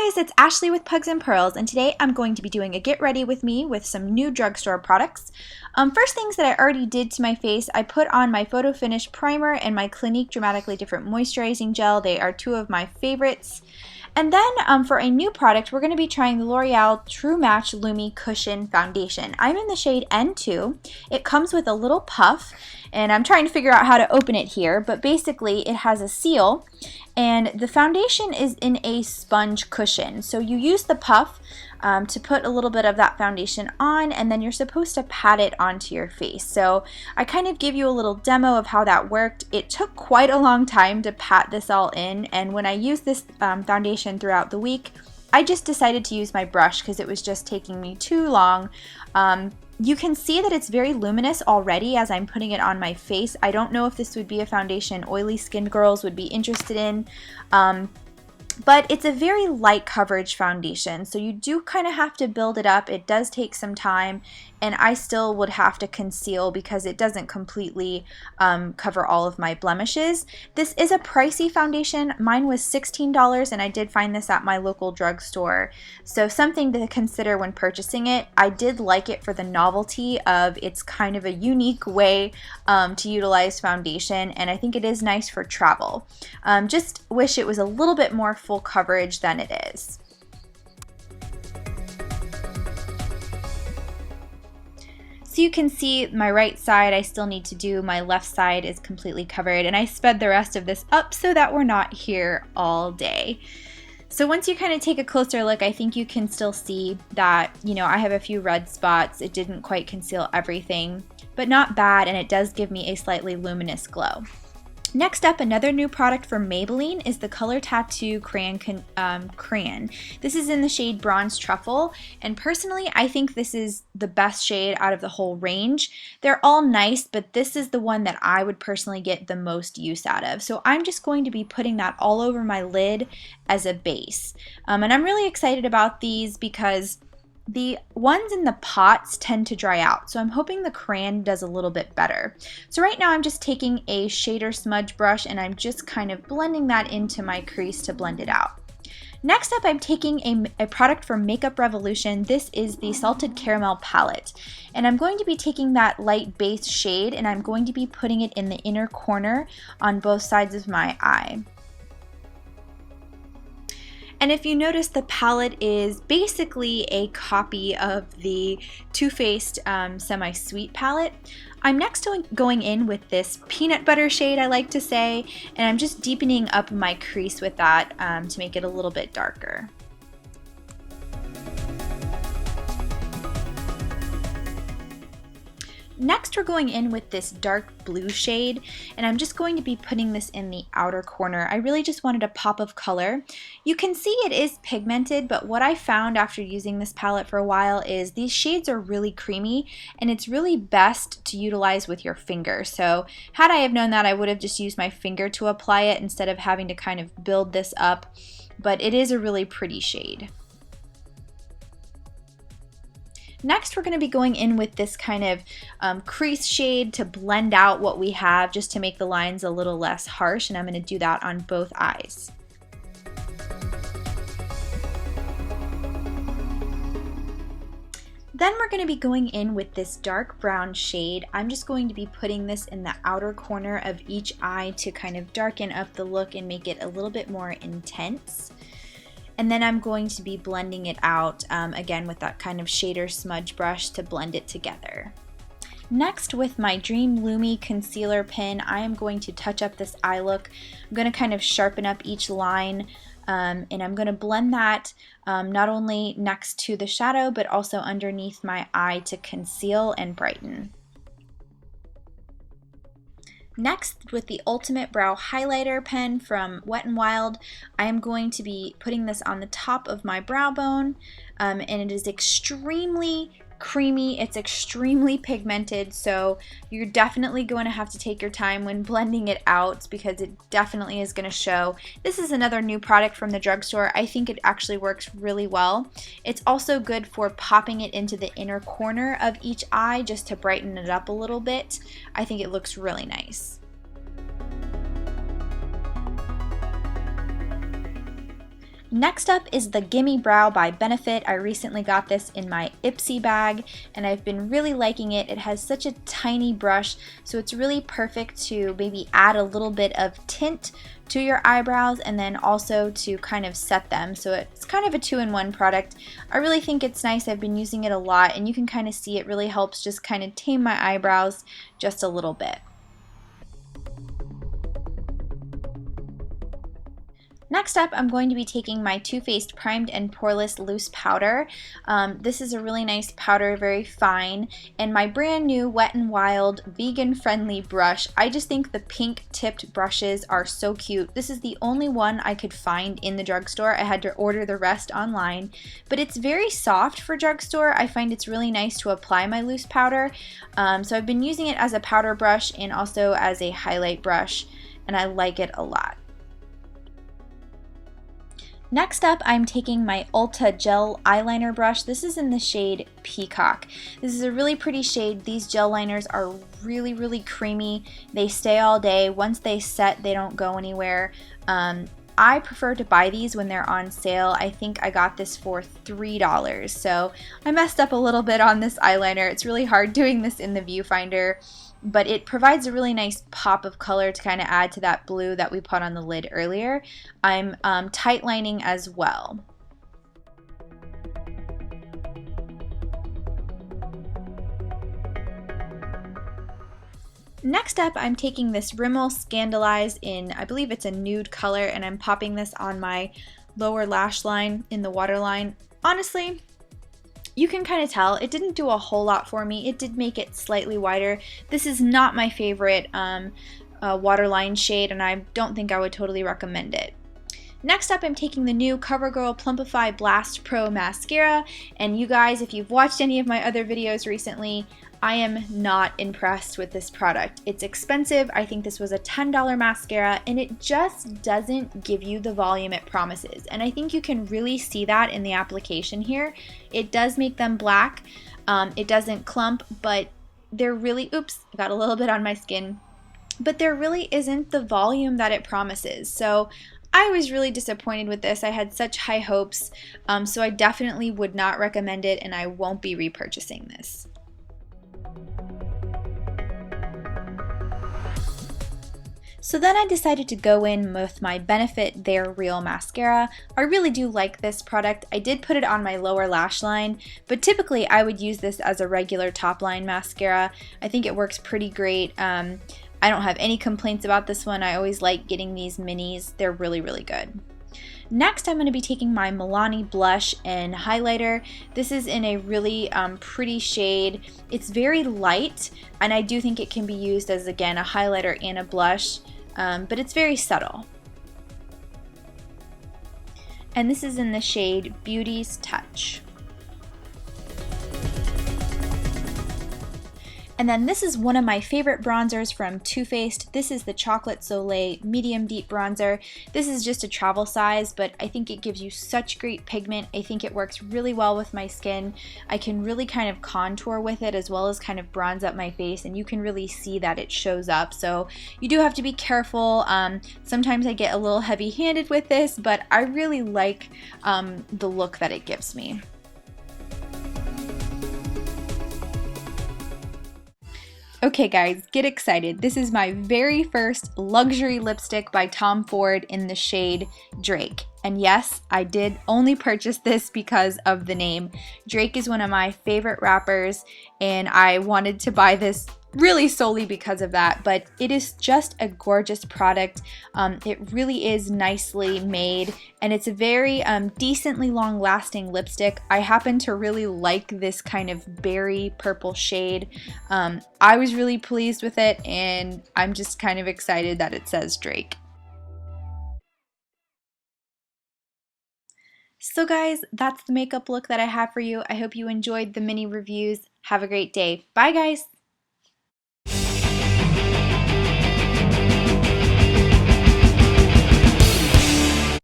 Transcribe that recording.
guys, it's Ashley with Pugs and Pearls, and today I'm going to be doing a get ready with me with some new drugstore products. First things that I already did to my face, I put on my Photo Finish Primer and my Clinique Dramatically Different Moisturizing Gel. They are two of my favorites. And then for a new product, we're going to be trying the L'Oreal True Match Lumi Cushion Foundation. I'm in the shade N2. It comes with a little puff, and I'm trying to figure out how to open it here, but basically it has a seal, and the foundation is in a sponge cushion. So you use the puff to put a little bit of that foundation on, and then you're supposed to pat it onto your face. So I kind of give you a little demo of how that worked. It took quite a long time to pat this all in, and when I used this foundation throughout the week, I just decided to use my brush because it was just taking me too long. You can see that it's very luminous already as I'm putting it on my face. I don't know if this would be a foundation oily skin girls would be interested in. But it's a very light coverage foundation, so you do kind of have to build it up. It does take some time, and I still would have to conceal because it doesn't completely cover all of my blemishes. This is a pricey foundation. Mine was $16, and I did find this at my local drugstore, so something to consider when purchasing it. I did like it for the novelty of it's kind of a unique way to utilize foundation, and I think it is nice for travel. Just wish it was a little bit more full coverage than it is. So you can see my right side I still need to do, my left side is completely covered, and I sped the rest of this up so that we're not here all day. So once you kind of take a closer look, I think you can still see that, you know, I have a few red spots. It didn't quite conceal everything, but not bad, and it does give me a slightly luminous glow. Next up, another new product from Maybelline is the Color Tattoo Crayon. This is in the shade Bronze Truffle, and personally, I think this is the best shade out of the whole range. They're all nice, but this is the one that I would personally get the most use out of. So I'm just going to be putting that all over my lid as a base. And I'm really excited about these because the ones in the pots tend to dry out, so I'm hoping the crayon does a little bit better. So right now I'm just taking a shader smudge brush and I'm just kind of blending that into my crease to blend it out. Next up, I'm taking a product from Makeup Revolution. This is the Salted Caramel Palette, and I'm going to be taking that light base shade and I'm going to be putting it in the inner corner on both sides of my eye. And if you notice, the palette is basically a copy of the Too Faced Semi-Sweet palette. I'm next going in with this peanut butter shade, I like to say, and I'm just deepening up my crease with that to make it a little bit darker. Next, we're going in with this dark blue shade, and I'm just going to be putting this in the outer corner. I really just wanted a pop of color. You can see it is pigmented, but what I found after using this palette for a while is these shades are really creamy, and it's really best to utilize with your finger. So had I have known that, I would have just used my finger to apply it instead of having to kind of build this up, but it is a really pretty shade. Next, we're going to be going in with this kind of crease shade to blend out what we have, just to make the lines a little less harsh, and I'm going to do that on both eyes. Then we're going to be going in with this dark brown shade. I'm just going to be putting this in the outer corner of each eye to kind of darken up the look and make it a little bit more intense. And then I'm going to be blending it out again with that kind of shader smudge brush to blend it together. Next, with my Dream Lumi concealer pen, I am going to touch up this eye look. I'm going to kind of sharpen up each line, and I'm going to blend that not only next to the shadow but also underneath my eye to conceal and brighten. Next, with the UltimateBrow highlighter pen from Wet n Wild, I am going to be putting this on the top of my brow bone, and it is extremely creamy. It's extremely pigmented, so you're definitely going to have to take your time when blending it out because it definitely is going to show. This is another new product from the drugstore. I think it actually works really well. It's also good for popping it into the inner corner of each eye just to brighten it up a little bit. I think it looks really nice. Next up is the Gimme Brow by Benefit. I recently got this in my Ipsy bag and I've been really liking it. It has such a tiny brush, so it's really perfect to maybe add a little bit of tint to your eyebrows and then also to kind of set them. So it's kind of a two-in-one product. I really think it's nice. I've been using it a lot and you can kind of see it really helps just kind of tame my eyebrows just a little bit. Next up, I'm going to be taking my Too Faced Primed and Poreless Loose Powder. This is a really nice powder, very fine, and my brand new Wet n Wild vegan-friendly brush. I just think the pink tipped brushes are so cute. This is the only one I could find in the drugstore. I had to order the rest online, but it's very soft for drugstore. I find it's really nice to apply my loose powder. So I've been using it as a powder brush and also as a highlight brush, and I like it a lot. Next up, I'm taking my Ulta Gel Eyeliner Brush. This is in the shade Peacock. This is a really pretty shade. These gel liners are really, really creamy. They stay all day. Once they set, they don't go anywhere. I prefer to buy these when they're on sale. I think I got this for $3, so I messed up a little bit on this eyeliner. It's really hard doing this in the viewfinder, but it provides a really nice pop of color to kind of add to that blue that we put on the lid earlier. I'm tight lining as well. Next up, I'm taking this Rimmel Scandalize in, I believe it's a nude color, and I'm popping this on my lower lash line in the waterline. Honestly, you can kind of tell it didn't do a whole lot for me. It did make it slightly wider. This is not my favorite waterline shade, and I don't think I would totally recommend it. Next up, I'm taking the new CoverGirl Plumpify Blast Pro Mascara, and you guys, if you've watched any of my other videos recently, I am not impressed with this product. It's expensive. I think this was a $10 mascara, and it just doesn't give you the volume it promises. And I think you can really see that in the application here. It does make them black. It doesn't clump, but they're really, oops, I got a little bit on my skin, but there really isn't the volume that it promises. So I was really disappointed with this. I had such high hopes, so I definitely would not recommend it, and I won't be repurchasing this. So then I decided to go in with my Benefit They're Real mascara. I really do like this product. I did put it on my lower lash line, but typically I would use this as a regular top line mascara. I think it works pretty great. I don't have any complaints about this one. I always like getting these minis. They're really, really good. Next, I'm going to be taking my Milani blush and highlighter. This is in a really pretty shade. It's very light, and I do think it can be used as, again, a highlighter and a blush, but it's very subtle. And this is in the shade Beauty's Touch. And then this is one of my favorite bronzers from Too Faced. This is the Chocolate Soleil Medium Deep Bronzer. This is just a travel size, but I think it gives you such great pigment. I think it works really well with my skin. I can really kind of contour with it as well as kind of bronze up my face, and you can really see that it shows up. So you do have to be careful. Sometimes I get a little heavy-handed with this, but I really like the look that it gives me. Okay guys, get excited. This is my very first luxury lipstick by Tom Ford in the shade Drake. And yes, I did only purchase this because of the name. Drake is one of my favorite rappers, and I wanted to buy this really solely because of that, but it is just a gorgeous product. It really is nicely made, and it's a very decently long-lasting lipstick. I happen to really like this kind of berry purple shade. I was really pleased with it, and I'm just kind of excited that it says Drake. So guys, that's the makeup look that I have for you. I hope you enjoyed the mini reviews. Have a great day. Bye guys!